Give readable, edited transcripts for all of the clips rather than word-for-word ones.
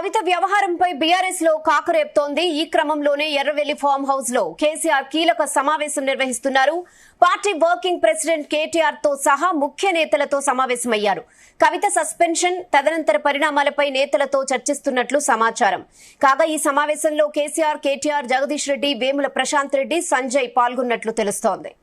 కవిత వ్యవహారంపై బీఆర్ఎస్ లో కాకరేపుతోంది. ఈ క్రమంలోనే ఎర్రవెల్లి ఫామ్ హౌస్ లో కేసీఆర్ కీలక సమావేశం నిర్వహిస్తున్నారు. పార్టీ వర్కింగ్ ప్రెసిడెంట్ కేటీఆర్ తో సహా ముఖ్య నేతలతో సమావేశమయ్యారు. కవిత సస్పెన్షన్ తదనంతర పరిణామాలపై నేతలతో చర్చిస్తున్నట్లు సమాచారం. కాగా ఈ సమావేశంలో కేసీఆర్, కేటీఆర్, జగదీష్ రెడ్డి, వేముల ప్రశాంత్ రెడ్డి, సంజయ్ పాల్గొన్నట్లు తెలుస్తోంది.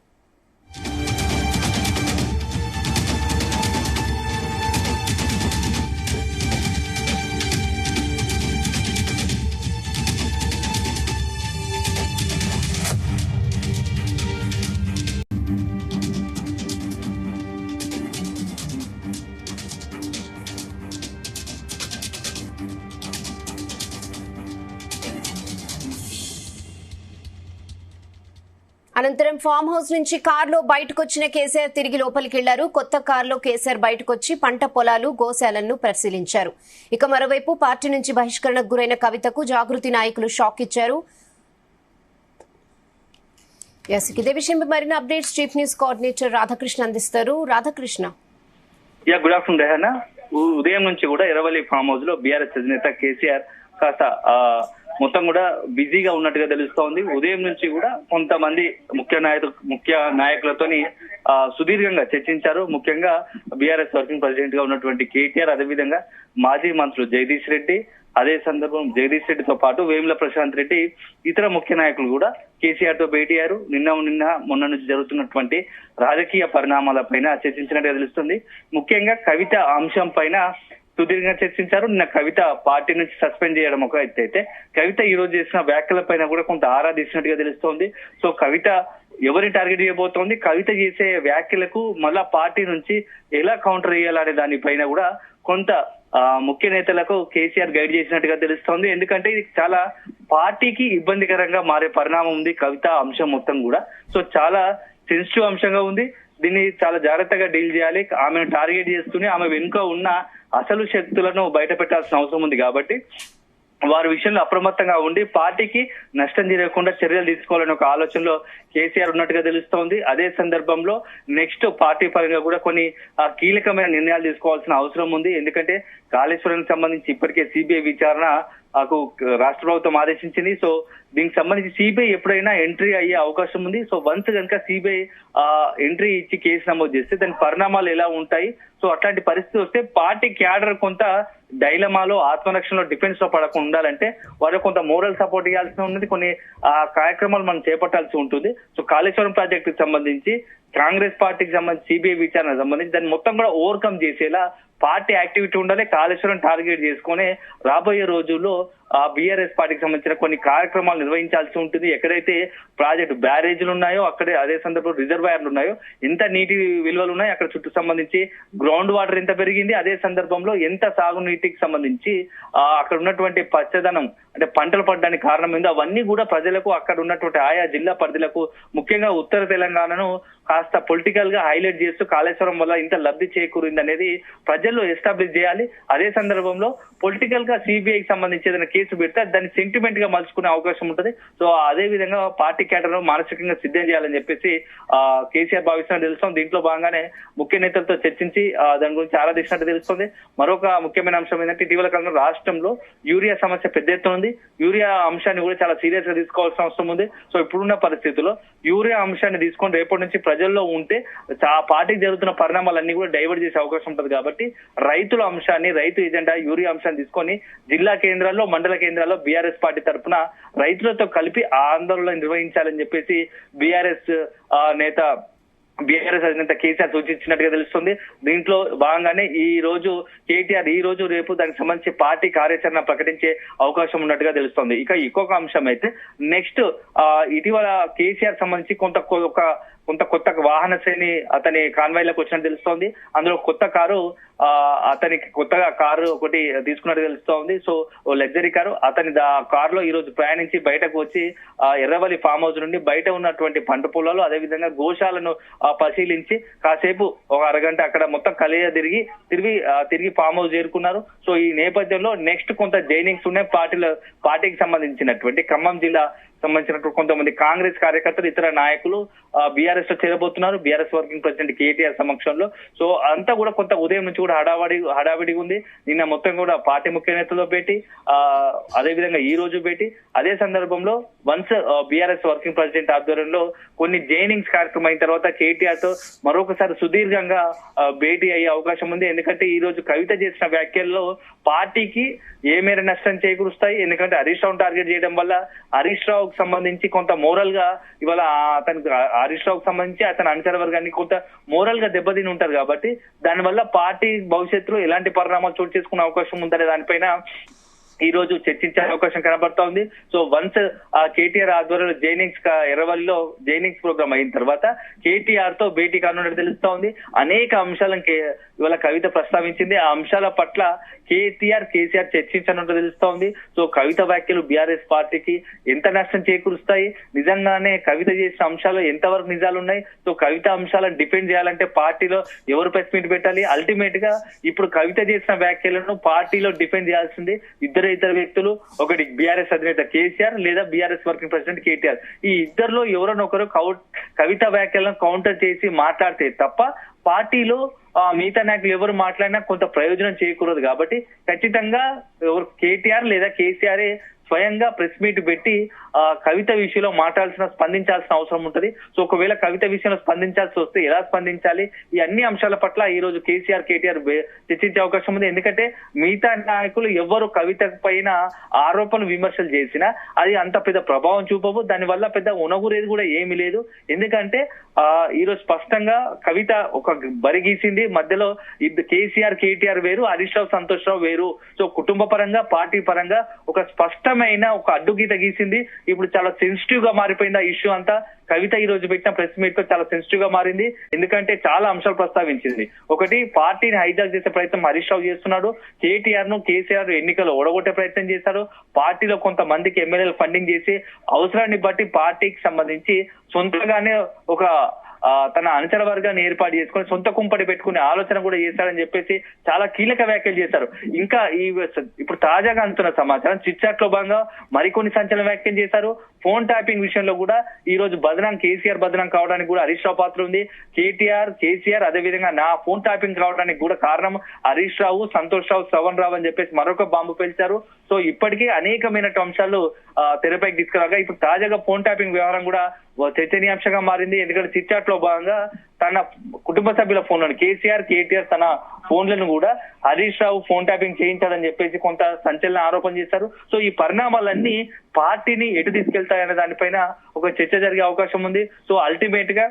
అనంతరం ఫామ్ హౌస్ నుంచి కారులో బయటకొచ్చిన కేసీఆర్ తిరిగి లోపలికి వెళ్లారు. కొత్త కారులో కేసీఆర్ బయటకొచ్చి పంట పొలాలు, గోశాలను పరిశీలించారు. ఇక మరోవైపు పార్టీ నుంచి బహిష్కరణకు గురైన కవితకు జాగృతి నాయకులు షాక్ ఇచ్చారు. ఇదే విషయంపై మరిన్ని updates chief news coordinator Radhakrishna అందిస్తారు. రాధాకృష్ణ. Good afternoon Rehana. ఉదయం నుంచి కూడా ఎర్రవల్లి ఫామ్ హౌస్ లో బీఆర్ఎస్ అధినేత కేసీఆర్ కాస్త మొత్తం కూడా బిజీగా ఉన్నట్టుగా తెలుస్తోంది. ఉదయం నుంచి కూడా కొంతమంది ముఖ్య నాయకులతోని సుదీర్ఘంగా చర్చించారు. ముఖ్యంగా బీఆర్ఎస్ వర్కింగ్ ప్రెసిడెంట్ గా ఉన్నటువంటి కేటీఆర్, అదేవిధంగా మాజీ మంత్రులు జగదీష్ రెడ్డి, అదే సందర్భం జగదీష్ రెడ్డితో పాటు వేముల ప్రశాంత్ రెడ్డి, ఇతర ముఖ్య నాయకులు కూడా కేసీఆర్ తో భేటీ అయ్యారు. మొన్న నుంచి జరుగుతున్నటువంటి రాజకీయ పరిణామాలపైన చర్చించినట్టుగా తెలుస్తుంది. ముఖ్యంగా కవిత అంశం పైన సుదీర్ఘంగా చర్చించారు. నిన్న కవిత పార్టీ నుంచి సస్పెండ్ చేయడం ఒక ఎత్తు అయితే, కవిత ఈ రోజు చేసిన వ్యాఖ్యల పైన కూడా కొంత ఆరా తీసినట్టుగా తెలుస్తోంది. సో కవిత ఎవరిని టార్గెట్ చేయబోతోంది, కవిత చేసే వ్యాఖ్యలకు మళ్ళా పార్టీ నుంచి ఎలా కౌంటర్ చేయాలనే దానిపైన కూడా కొంత ముఖ్య నేతలకు కేసీఆర్ గైడ్ చేసినట్టుగా తెలుస్తోంది. ఎందుకంటే ఇది చాలా పార్టీకి ఇబ్బందికరంగా మారే పరిణామం ఉంది కవిత అంశం మొత్తం కూడా. సో చాలా సెన్సిటివ్ అంశంగా ఉంది. దీన్ని చాలా జాగ్రత్తగా డీల్ చేయాలి. ఆమెను టార్గెట్ చేస్తూనే ఆమె వెనుక ఉన్న అసలు శక్తులను బయట పెట్టాల్సిన అవసరం ఉంది. కాబట్టి వారి విషయంలో అప్రమత్తంగా ఉండి పార్టీకి నష్టం జరగకుండా చర్యలు తీసుకోవాలని ఒక ఆలోచనలో కేసీఆర్ ఉన్నట్టుగా తెలుస్తోంది. అదే సందర్భంలో నెక్స్ట్ పార్టీ పరంగా కూడా కొన్ని కీలకమైన నిర్ణయాలు తీసుకోవాల్సిన అవసరం ఉంది. ఎందుకంటే కాళేశ్వరానికి సంబంధించి ఇప్పటికే సిబిఐ విచారణ రాష్ట్ర ప్రభుత్వం ఆదేశించింది. సో దీనికి సంబంధించి సిబిఐ ఎప్పుడైనా ఎంట్రీ అయ్యే అవకాశం ఉంది. సో వన్స్ కనుక సిబిఐ ఎంట్రీ ఇచ్చి కేసు నమోదు చేస్తే దాని పరిణామాలు ఎలా ఉంటాయి, సో అట్లాంటి పరిస్థితి వస్తే పార్టీ క్యాడర్ కొంత డైలమాలో, ఆత్మరక్షణలో, డిఫెన్స్ లో పడకుండా ఉండాలంటే వాళ్ళకి కొంత మోరల్ సపోర్ట్ ఇవ్వాల్సి ఉన్నది. కొన్ని కార్యక్రమాలు మనం చేపట్టాల్సి ఉంటుంది. సో కాళేశ్వరం ప్రాజెక్టుకి సంబంధించి కాంగ్రెస్ పార్టీకి సంబంధించి సిబిఐ విచారణకు సంబంధించి దాన్ని మొత్తం కూడా ఓవర్కమ్ చేసేలా పార్టీ యాక్టివిటీ ఉండాలి. కాళేశ్వరం టార్గెట్ చేసుకుని రాబోయే రోజుల్లో బీఆర్ఎస్ పార్టీకి సంబంధించిన కొన్ని కార్యక్రమాలు నిర్వహించాల్సి ఉంటుంది. ఎక్కడైతే ప్రాజెక్టు బ్యారేజీలు ఉన్నాయో అక్కడే, అదే సందర్భంలో రిజర్వాయర్లు ఉన్నాయో, ఎంత నీటి విలువలు ఉన్నాయో అక్కడ చుట్టూ సంబంధించి గ్రౌండ్ వాటర్ ఎంత పెరిగింది, అదే సందర్భంలో ఎంత సాగునీటికి సంబంధించి అక్కడ ఉన్నటువంటి పచ్చదనం అంటే పంటలు పడడానికి కారణమైంది, అవన్నీ కూడా ప్రజలకు అక్కడ ఉన్నటువంటి ఆయా జిల్లా పరిధులకు, ముఖ్యంగా ఉత్తర తెలంగాణను కాస్త పొలిటికల్ గా హైలైట్ చేస్తూ కాళేశ్వరం వల్ల ఇంత లబ్ధి చేకూరింది అనేది ప్రజల్లో ఎస్టాబ్లిష్ చేయాలి. అదే సందర్భంలో పొలిటికల్ గా సిబిఐకి సంబంధించి ఏదైనా కేసు పెడితే దాన్ని సెంటిమెంట్ గా మలుచుకునే అవకాశం ఉంటుంది. సో అదే విధంగా పార్టీ క్యాడర్ మానసికంగా సిద్ధం చేయాలని చెప్పేసి కేసీఆర్ భావిస్తున్నట్టు తెలుస్తుంది. దీంట్లో భాగంగానే ముఖ్య నేతలతో చర్చించి దాని గురించి ఆరాధించినట్టు తెలుస్తుంది. మరొక ముఖ్యమైన అంశం ఏంటంటే ఇటీవల కాలంలో రాష్ట్రంలో యూరియా సమస్య పెద్ద ఎత్తున ఉంది. యూరియా అంశాన్ని కూడా చాలా సీరియస్ గా తీసుకోవాల్సిన అవసరం ఉంది. సో ఇప్పుడున్న పరిస్థితుల్లో యూరియా అంశాన్ని తీసుకొని రేపటి నుంచి ప్రజల్లో ఉంటే ఆ పార్టీకి జరుగుతున్న పరిణామాలన్నీ కూడా డైవర్ట్ చేసే అవకాశం ఉంటుంది. కాబట్టి రైతుల అంశాన్ని, రైతు ఎజెండా యూరియా అంశాన్ని తీసుకొని జిల్లా కేంద్రాల్లో, మండల కేంద్రాల్లో బీఆర్ఎస్ పార్టీ తరఫున రైతులతో కలిపి ఆందోళన నిర్వహించాలని చెప్పేసి బీఆర్ఎస్ అధినేత కేసీఆర్ సూచించినట్టుగా తెలుస్తుంది. దీంట్లో భాగంగానే ఈ రోజు కేటీఆర్ రేపు దానికి సంబంధించి పార్టీ కార్యాచరణ ప్రకటించే అవకాశం ఉన్నట్టుగా తెలుస్తోంది. ఇక ఇంకొక అంశం అయితే నెక్స్ట్ ఇటీవల కేసీఆర్ సంబంధించి కొంత కొత్త వాహన శ్రేణి అతని కాన్వాయ్లకు వచ్చినట్టు తెలుస్తోంది. అందులో కొత్త కారు, అతనికి కొత్తగా కారు ఒకటి తీసుకున్నట్టు తెలుస్తోంది. సో లగ్జరీ కారు, అతని కారులో ఈ రోజు ప్రయాణించి బయటకు వచ్చి ఎర్రవల్లి ఫామ్ హౌస్ నుండి బయట ఉన్నటువంటి పంట పొలాలు, అదేవిధంగా గోశాలను పరిశీలించి కాసేపు ఒక అరగంట అక్కడ మొత్తం కలియ తిరిగి ఫామ్ హౌస్ చేరుకున్నారు. సో ఈ నేపథ్యంలో నెక్స్ట్ కొంత జైనింగ్స్ ఉన్నాయి పార్టీకి సంబంధించినటువంటి ఖమ్మం జిల్లా సంబంధించినటువంటి కొంతమంది కాంగ్రెస్ కార్యకర్తలు ఇతర నాయకులు బీఆర్ఎస్ లో చేరబోతున్నారు. బీఆర్ఎస్ వర్కింగ్ ప్రెసిడెంట్ కేటీఆర్ సమక్షంలో. సో అంతా కూడా కొంత ఉదయం నుంచి కూడా హడావిడి ఉంది. నిన్న మొత్తం కూడా పార్టీ ముఖ్య నేతల్లో భేటీ, అదే విధంగా ఈ రోజు భేటీ. అదే సందర్భంలో వన్స్ బీఆర్ఎస్ వర్కింగ్ ప్రెసిడెంట్ ఆధ్వర్యంలో కొన్ని జైనింగ్స్ కార్యక్రమం అయిన తర్వాత కేటీఆర్ తో మరొకసారి సుదీర్ఘంగా భేటీ అయ్యే అవకాశం ఉంది. ఎందుకంటే ఈ రోజు కవిత చేసిన వ్యాఖ్యల్లో పార్టీకి ఏ మేర నష్టం చేకూరుస్తాయి. ఎందుకంటే హరీష్ రావు టార్గెట్ చేయడం వల్ల హరీష్ రావుకు సంబంధించి కొంత మోరల్ గా ఇవాళ హరీష్ రావుకు సంబంధించి అతని అనుచర వర్గాన్ని కొంత మోరల్ గా దెబ్బతిని ఉంటారు. కాబట్టి దానివల్ల పార్టీ భవిష్యత్తులో ఎలాంటి పరిణామాలు చోటు చేసుకునే అవకాశం ఉందనే దానిపైన ఈ రోజు చర్చించే అవకాశం కనబడతా ఉంది. సో వన్స్ ఆ కేటీఆర్ ఆధ్వర్యంలో ఎర్రవల్లిలో జైనింగ్స్ ప్రోగ్రామ్ అయిన తర్వాత కేటీఆర్ తో భేటీ కానున్నట్టు తెలుస్తా ఉంది. అనేక అంశాలను ఇవాళ కవిత ప్రస్తావించింది. ఆ అంశాల పట్ల కేసీఆర్ చర్చించనున్నట్టు తెలుస్తా ఉంది. సో కవిత వ్యాఖ్యలు బీఆర్ఎస్ పార్టీకి ఎంత నష్టం చేకూరుస్తాయి, నిజంగానే కవిత చేసిన అంశాలు ఎంతవరకు నిజాలు ఉన్నాయి, సో కవిత అంశాలను డిఫెండ్ చేయాలంటే పార్టీలో ఎవరు ప్రెస్ మీట్ పెట్టాలి. అల్టిమేట్ గా ఇప్పుడు కవిత చేసిన వ్యాఖ్యలను పార్టీలో డిఫెండ్ చేయాల్సింది ఇద్దరు వ్యక్తులు. ఒకటి బీఆర్ఎస్ అధినేత కేసీఆర్ లేదా బీఆర్ఎస్ వర్కింగ్ ప్రెసిడెంట్ కేటీఆర్. ఈ ఇద్దరిలో ఎవరినొకరు కవిత వ్యాఖ్యలను కౌంటర్ చేసి మాట్లాడితే తప్ప పార్టీలో మిగతా నాయకులు ఎవరు మాట్లాడినా కొంత ప్రయోజనం చేకూరదు. కాబట్టి ఖచ్చితంగా ఎవరు కేటీఆర్ లేదా కేసీఆర్ స్వయంగా ప్రెస్ మీట్ పెట్టి కవిత విషయంలో స్పందించాల్సిన అవసరం ఉంటది. సో ఒకవేళ కవిత విషయంలో స్పందించాల్సి వస్తే ఎలా స్పందించాలి, ఈ అన్ని అంశాల పట్ల ఈ రోజు కేటీఆర్ చర్చించే అవకాశం ఉంది. ఎందుకంటే మిగతా నాయకులు ఎవరు కవిత పైన ఆరోపణలు విమర్శలు చేసినా అది అంత పెద్ద ప్రభావం చూపవు. దానివల్ల పెద్ద ఉనగురేది కూడా ఏమీ లేదు. ఎందుకంటే ఈ రోజు స్పష్టంగా కవిత ఒక బరి గీసింది. మధ్యలో కేసీఆర్ కేటీఆర్ వేరు, హరీష్ రావు సంతోష్ రావు వేరు. సో కుటుంబ పరంగా పార్టీ పరంగా ఒక స్పష్టమైన ఒక అడ్డుగీత గీసింది. ఇప్పుడు చాలా సెన్సిటివ్ గా మారిపోయింది ఆ ఇష్యూ అంతా. కవిత ఈ రోజు పెట్టిన ప్రెస్ మీట్ తో చాలా సెన్సిటివ్ గా మారింది. ఎందుకంటే చాలా అంశాలు ప్రస్తావించింది. ఒకటి, పార్టీని హైజాక్ చేసే ప్రయత్నం హరీష్ రావు చేస్తున్నాడు. కేటీఆర్ ను కేసీఆర్ ఎన్నికలు ఓడగొట్టే ప్రయత్నం చేశారు. పార్టీలో కొంతమందికి ఎమ్మెల్యేలు ఫండింగ్ చేసి అవసరాన్ని బట్టి పార్టీకి సంబంధించి సొంతగానే ఒక తన అనుచర వర్గాన్ని ఏర్పాటు చేసుకుని సొంత కుంపటి పెట్టుకునే ఆలోచన కూడా చేశారని చెప్పేసి చాలా కీలక వ్యాఖ్యలు చేశారు. ఇంకా ఇప్పుడు తాజాగా అందుతున్న సమాచారం చిట్చాట్ లో భాగంగా మరికొన్ని సంచలన వ్యాఖ్యలు చేశారు. ఫోన్ ట్యాపింగ్ విషయంలో కూడా ఈ రోజు కేసీఆర్ బదనాం కావడానికి కూడా హరీష్ రావు పాత్ర ఉంది. కేసీఆర్ అదే విధంగా నా ఫోన్ ట్యాపింగ్ కావడానికి కూడా కారణం హరీష్ రావు, సంతోష్ రావు, శ్రవణ్ రావు అని చెప్పేసి మరొక బాంబు పేల్చారు. సో ఇప్పటికే అనేకమైన అంశాలు తెరపైకి తీసుకురాగా ఇప్పుడు తాజాగా ఫోన్ ట్యాపింగ్ వ్యవహారం కూడా చర్చనీయాంశంగా మారింది. ఎందుకంటే చిట్చాట్ లో భాగంగా తన కుటుంబ సభ్యుల ఫోన్లను కేటీఆర్ తన ఫోన్లను కూడా హరీష్ రావు ఫోన్ ట్యాపింగ్ చేయించాడని చెప్పేసి కొంత సంచలన ఆరోపణ చేశారు. సో ఈ పరిణామాలన్నీ పార్టీని ఎటు తీసుకెళ్తాయనే దానిపైన ఒక చర్చ జరిగే అవకాశం ఉంది. సో అల్టిమేట్ గా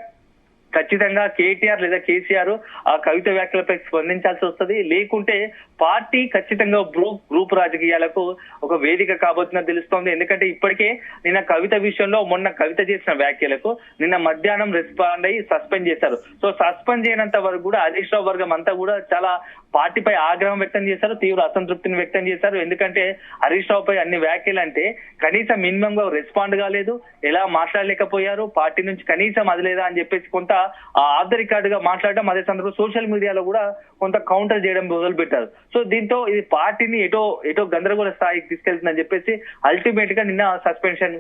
ఖచ్చితంగా కేటీఆర్ లేదా కేసీఆర్ ఆ కవిత వ్యాఖ్యలపై స్పందించాల్సి వస్తుంది. లేకుంటే పార్టీ ఖచ్చితంగా గ్రూప్ రాజకీయాలకు ఒక వేదిక కాబోతుందని తెలుస్తోంది. ఎందుకంటే ఇప్పటికే నిన్న కవిత విషయంలో మొన్న కవిత చేసిన వ్యాఖ్యలకు నిన్న మధ్యాహ్నం రెస్పాండ్ అయ్యి సస్పెండ్ చేశారు. సో సస్పెండ్ చేయనంత వరకు కూడా హరీష్ రావు వర్గం అంతా కూడా చాలా పార్టీపై ఆగ్రహం వ్యక్తం చేశారు, తీవ్ర అసంతృప్తిని వ్యక్తం చేశారు. ఎందుకంటే హరీష్ రావు పై అన్ని వ్యాఖ్యలు అంటే కనీసం మినిమం గా రెస్పాండ్ కాలేదు, ఎలా మాట్లాడలేకపోయారు, పార్టీ నుంచి కనీసం అది లేదా అని చెప్పేసి కొంత ఆఫ్ ద రికార్డ్ గా మాట్లాడడం, అదే సందర్భంలో సోషల్ మీడియాలో కూడా కొంత కౌంటర్ చేయడం మొదలు పెట్టారు. సో దీంతో ఇది పార్టీని ఎటో గందరగోళ స్థాయికి తీసుకెళ్తుందని చెప్పేసి అల్టిమేట్ గా నిన్న సస్పెన్షన్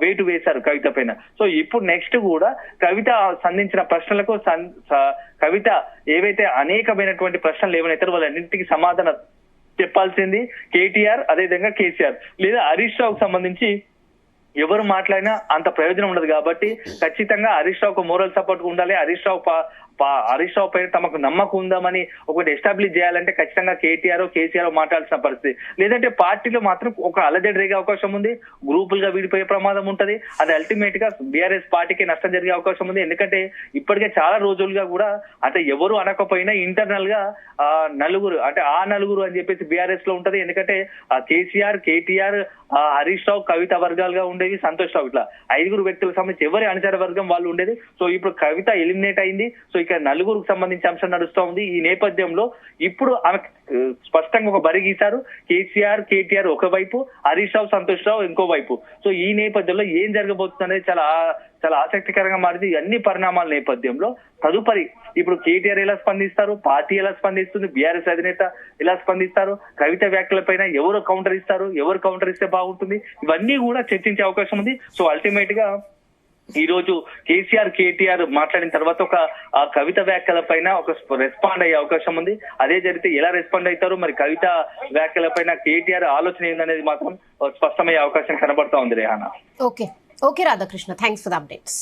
వేటు వేశారు కవిత పైన. సో ఇప్పుడు నెక్స్ట్ కూడా కవిత సంధించిన ప్రశ్నలకు కవిత ఏవైతే అనేకమైనటువంటి ప్రశ్నలు ఏమైనా వాళ్ళన్నింటికి సమాధానం చెప్పాల్సింది కేటీఆర్, అదేవిధంగా కేసీఆర్ లేదా హరీష్ రావుకు సంబంధించి ఎవరు మాట్లాడినా అంత ప్రయోజనం ఉండదు. కాబట్టి ఖచ్చితంగా హరీష్ రావుకు మోరల్ సపోర్ట్ ఉండాలి. హరీష్ రావు పైన తమకు నమ్మకం ఉందామని ఒకటి ఎస్టాబ్లిష్ చేయాలంటే ఖచ్చితంగా కేసీఆర్ మాట్లాడాల్సిన పరిస్థితి. లేదంటే పార్టీలో మాత్రం ఒక అలజడి రేగే అవకాశం ఉంది, గ్రూపులుగా విడిపోయే ప్రమాదం ఉంటది. అది అల్టిమేట్ గా బీఆర్ఎస్ పార్టీకి నష్టం జరిగే అవకాశం ఉంది. ఎందుకంటే ఇప్పటికే చాలా రోజులుగా కూడా అంటే ఎవరు అనకపోయినా ఇంటర్నల్ గా నలుగురు అని చెప్పేసి బీఆర్ఎస్ లో ఉంటది. ఎందుకంటే కేసీఆర్, కేటీఆర్, హరీష్ రావు కవిత వర్గాలుగా ఉండేవి, సంతోష్ రావు, ఇట్లా 5 వ్యక్తులకు సంబంధించి ఎవరి అనుచర వర్గం వాళ్ళు ఉండేది. సో ఇప్పుడు కవిత ఎలిమినేట్ అయింది. సో ఇక ఇక్కడ నలుగురికి సంబంధించి అంశం నడుస్తూ ఉంది. ఈ నేపథ్యంలో ఇప్పుడు ఆమె స్పష్టంగా ఒక బరి గీశారు. కేసీఆర్ కేటీఆర్ ఒకవైపు, హరీష్ రావు సంతోష్ రావు ఇంకో వైపు. సో ఈ నేపథ్యంలో ఏం జరగబోతుంది అనేది చాలా ఆసక్తికరంగా మారింది. అన్ని పరిణామాల నేపథ్యంలో తదుపరి ఇప్పుడు కేటీఆర్ ఎలా స్పందిస్తారు, పార్టీ ఎలా స్పందిస్తుంది, బీఆర్ఎస్ అధినేత ఎలా స్పందిస్తారు, కవిత వ్యాఖ్యలపైన ఎవరు కౌంటర్ ఇస్తారు, ఎవరు కౌంటర్ ఇస్తే బాగుంటుంది, ఇవన్నీ కూడా చర్చించే అవకాశం ఉంది. సో అల్టిమేట్ గా ఈ రోజు కేసీఆర్ కేటీఆర్ మాట్లాడిన తర్వాత ఒక కవిత వ్యాఖ్యల పైన ఒక రెస్పాండ్ అయ్యే అవకాశం ఉంది. అదే జరిగితే ఎలా రెస్పాండ్ అవుతారు, మరి కవిత వ్యాఖ్యల పైన కేటీఆర్ ఆలోచన ఏందనేది మాత్రం స్పష్టమయ్యే అవకాశం కనబడతా ఉంది Rehana. Okay Radhakrishna, thanks for the updates.